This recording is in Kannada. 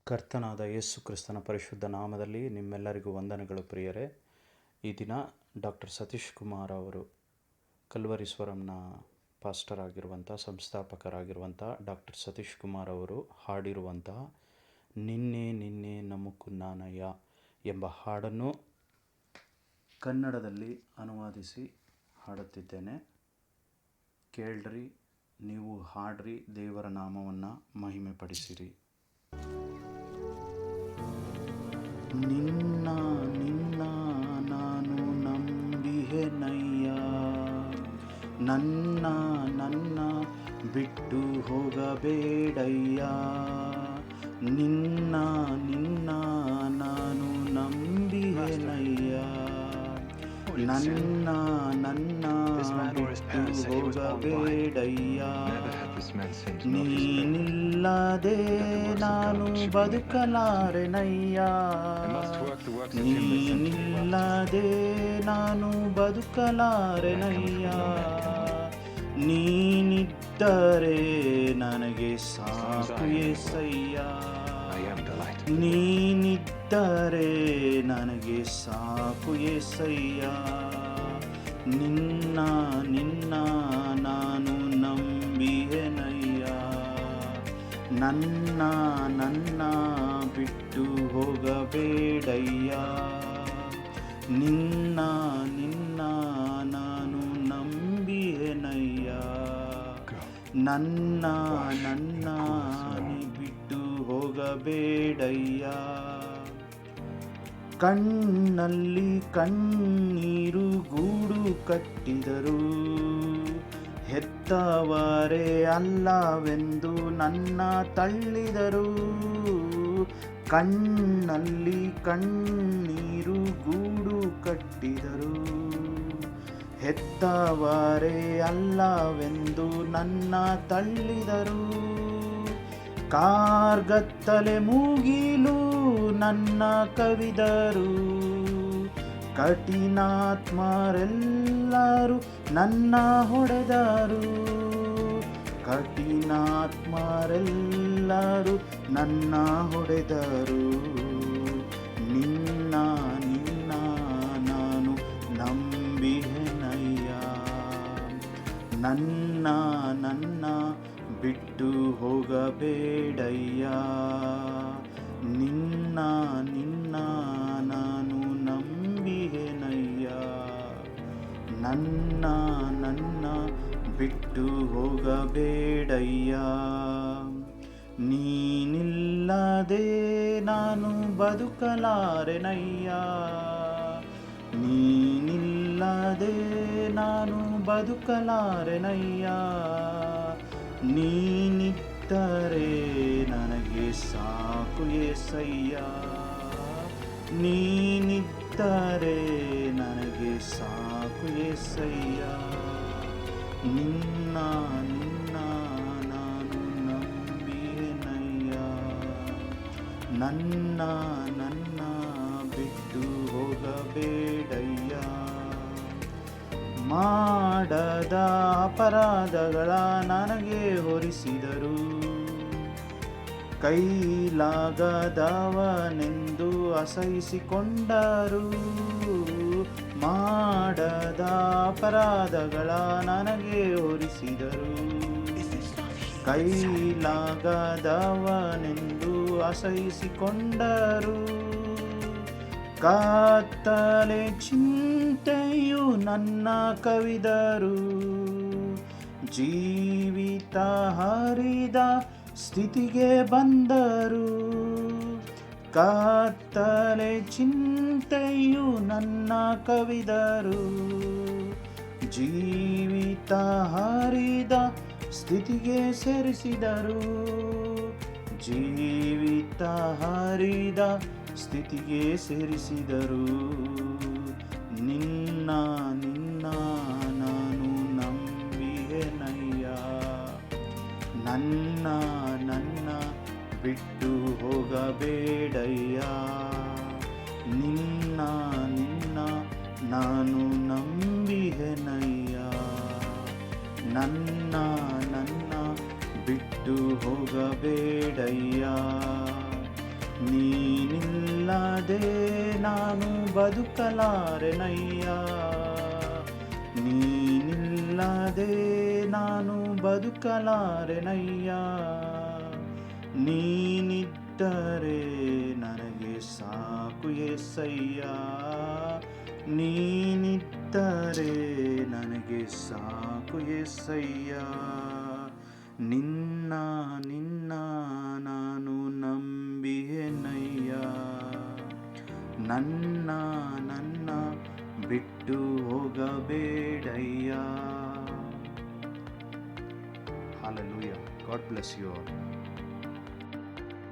ಕರ್ತನಾದ ಯೇಸು ಕ್ರಿಸ್ತನ ಪರಿಶುದ್ಧ ನಾಮದಲ್ಲಿ ನಿಮ್ಮೆಲ್ಲರಿಗೂ ವಂದನೆಗಳು ಪ್ರಿಯರೇ. ಈ ದಿನ ಡಾಕ್ಟರ್ ಸತೀಶ್ ಕುಮಾರ್ ಅವರು ಕಲ್ವರೀಶ್ವರಂನ ಪಾಸ್ಟರ್ ಆಗಿರುವಂಥ, ಸಂಸ್ಥಾಪಕರಾಗಿರುವಂಥ ಡಾಕ್ಟರ್ ಸತೀಶ್ ಕುಮಾರ್ ಅವರು ಹಾಡಿರುವಂತಹ ನಿನ್ನೆ ನಿನ್ನೆ ನಮುಕುನ್ನಾನಯ್ಯ ಎಂಬ ಹಾಡನ್ನು ಕನ್ನಡದಲ್ಲಿ ಅನುವಾದಿಸಿ ಹಾಡುತ್ತಿದ್ದೇನೆ. ಕೇಳ್ರಿ, ನೀವು ಹಾಡ್ರಿ, ದೇವರ ನಾಮವನ್ನು ಮಹಿಮೆ ಪಡಿಸಿರಿ. ನಿನ್ನ ನಿನ್ನ ನಾನು ನಂಬಿಹೆನಯ್ಯ, ನನ್ನ ನನ್ನ ಬಿಟ್ಟು ಹೋಗಬೇಡಯ್ಯ. ನಿನ್ನ ನಿನ್ನ ನಾನು ನಂಬಿಹೆನಯ್ಯ, ನನ್ನ ನನ್ನ ಬಿಟ್ಟು ಹೋಗಬೇಡಯ್ಯ. ನೀನಿಲ್ಲದೆ ನಾನು ಬದುಕಲಾರೆನಯ್ಯ, ನೀನಿಲ್ಲದೆ ನಾನು ಬದುಕಲಾರೆನಯ್ಯ. ನೀನಿದ್ದರೆ ನನಗೆ ಸಾಕು యేసయ్య, ನೀನಿದ್ದರೆ ನನಗೆ ಸಾಕು యేసయ్య. ನಿನ್ನ ನಿನ್ನ ನಾನು ನಂಬಿಹೆನಯ್ಯ, ನನ್ನ ನನ್ನ ಬಿಟ್ಟು ಹೋಗಬೇಡಯ್ಯ. ನಿನ್ನ ನಿನ್ನ ನಾನು ನಂಬಿಹೆನಯ್ಯ, ನನ್ನ ನನ್ನ ಬಿಟ್ಟು ಹೋಗಬೇಡಯ್ಯ. ಕಣ್ಣಲ್ಲಿ ಕಣ್ಣೀರು ಗೂಡು ಕಟ್ಟಿದರು, ಹೆತ್ತವರೇ ಅಲ್ಲವೆಂದು ನನ್ನ ತಳ್ಳಿದರು. ಕಣ್ಣಲ್ಲಿ ಕಣ್ಣೀರು ಗೂಡು ಕಟ್ಟಿದರು, ಹೆತ್ತವರೇ ಅಲ್ಲವೆಂದು ನನ್ನ ತಳ್ಳಿದರು. ಕಾರ್ಗತ್ತಲೆ ಮೂಗಿಲು ನನ್ನ ಕವಿದರು, ಕಠಿಣಾತ್ಮರೆಲ್ಲರೂ ನನ್ನ ಹೊಡೆದರು. ಕಠಿಣಾತ್ಮರೆಲ್ಲರೂ ನನ್ನ ಹೊಡೆದರು. ನಿನ್ನ ನಿನ್ನ ನಾನು ನಂಬಿಹೆನಯ್ಯ, ನನ್ನ ನನ್ನ ಬಿಟ್ಟು ಹೋಗಬೇಡಯ್ಯ. ನಿನ್ನ ನಿನ್ನ ನಾನು ನಂಬಿಹೆನಯ್ಯ, ನನ್ನ ನನ್ನ ಬಿಟ್ಟು ಹೋಗಬೇಡಯ್ಯ. ನೀನಿಲ್ಲದೆ ನಾನು ಬದುಕಲಾರೆನಯ್ಯ, ನೀನಿಲ್ಲದೆ ನಾನು ಬದುಕಲಾರೆನಯ್ಯ. ನೀನಿದ್ದರೆ ನನಗೆ ಸಾಕು యేసయ్య, ನೀನಿದ್ದರೆ ನನಗೆ ಸಾಕು యేసయ్య. ನಿನ್ನ ನಿನ್ನ ನಾನು ನಂಬಿಹೆನಯ್ಯ, ನನ್ನ ನನ್ನ ಬಿಟ್ಟು ಹೋಗಬೇಡಯ್ಯ. ಮಾಡದ ಅಪರಾಧಗಳ ನನಗೆ ಹೊರಿಸಿದರು, ಕೈಲಾಗದವನೆಂದು ಅಸಹಿಸಿಕೊಂಡರು. ಮಾಡದ ಅಪರಾಧಗಳ ನನಗೆ ಹೊರಿಸಿದರು, ಕೈಲಾಗದವನೆಂದು ಅಸಹಿಸಿಕೊಂಡರು. ಕತ್ತಲೆ ಚಿಂತೆಯು ನನ್ನ ಕವಿದರು, ಜೀವಿತ ಹರಿದ ಸ್ಥಿತಿಗೆ ಬಂದರು. ಕತ್ತಲೆ ಚಿಂತೆಯು ನನ್ನ ಕವಿದರು, ಜೀವಿತ ಹರಿದ ಸ್ಥಿತಿಗೆ ಸೇರಿಸಿದರು. ಜೀವಿತ ಹರಿದ ಸ್ಥಿತಿಗೆ ಸೇರಿಸಿದರು. ನಿನ್ನ ನಿನ್ನ ನಾನು ನಂಬಿಹೆನಯ್ಯ, ನನ್ನ ನನ್ನ ಬಿಟ್ಟು ಹೋಗಬೇಡಯ್ಯ. ನಿನ್ನ ನಿನ್ನ ನಾನು ನಂಬಿಹೆನಯ್ಯ, ನನ್ನ ನನ್ನ ಬಿಟ್ಟು ಹೋಗಬೇಡಯ್ಯ. ನೀನಿಲ್ಲದೆ ನಾನು ಬದುಕಲಾರೆನಯ್ಯ, ನೀನಿಲ್ಲದೆ ನಾನು ಬದುಕಲಾರೆನಯ್ಯ. ನೀನಿದ್ದರೆ ನನಗೆ ಸಾಕು యేసయ్ಯ, ನೀನಿದ್ದರೆ ನನಗೆ ಸಾಕು యేసయ్ಯ. ನಿನ್ನ ನಿನ್ನ ನಾನು ನಂಬಿಯೆನಯ್ಯ, ನನ್ನ ನನ್ನ ಬಿಟ್ಟು ಹೋಗಬೇಡಯ್ಯ. Hallelujah. God bless you all.